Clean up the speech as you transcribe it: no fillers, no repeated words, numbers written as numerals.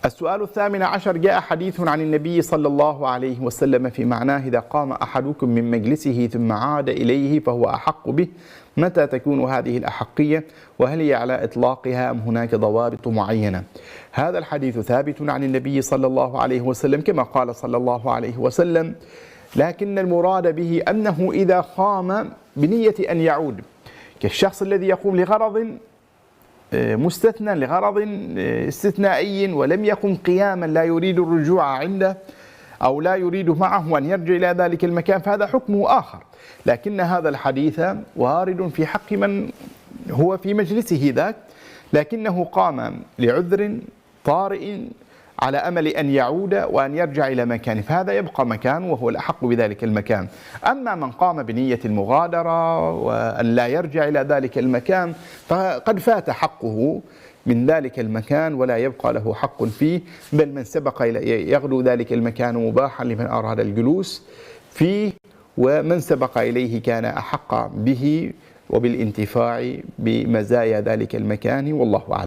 السؤال الثامن عشر: جاء حديث عن النبي صلى الله عليه وسلم في معناه: إذا قام أحدكم من مجلسه ثم عاد إليه فهو أحق به. متى تكون هذه الأحقية؟ وهل هي على إطلاقها أم هناك ضوابط معينة؟ هذا الحديث ثابت عن النبي صلى الله عليه وسلم كما قال صلى الله عليه وسلم، لكن المراد به أنه إذا قام بنية أن يعود، كالشخص الذي يقوم لغرض مستثنى، لغرض استثنائي، ولم يقم قياما لا يريد الرجوع عنده أو لا يريد معه أن يرجع إلى ذلك المكان، فهذا حكمه آخر. لكن هذا الحديث وارد في حق من هو في مجلسه ذاك، لكنه قام لعذر طارئ على أمل أن يعود وأن يرجع إلى مكانه، فهذا يبقى مكانه وهو الأحق بذلك المكان. أما من قام بنية المغادرة وأن لا يرجع إلى ذلك المكان فقد فات حقه من ذلك المكان ولا يبقى له حق فيه، بل من سبق إلى يغدو ذلك المكان مباحا لمن أراد الجلوس فيه، ومن سبق إليه كان أحق به وبالانتفاع بمزايا ذلك المكان، والله أعلم.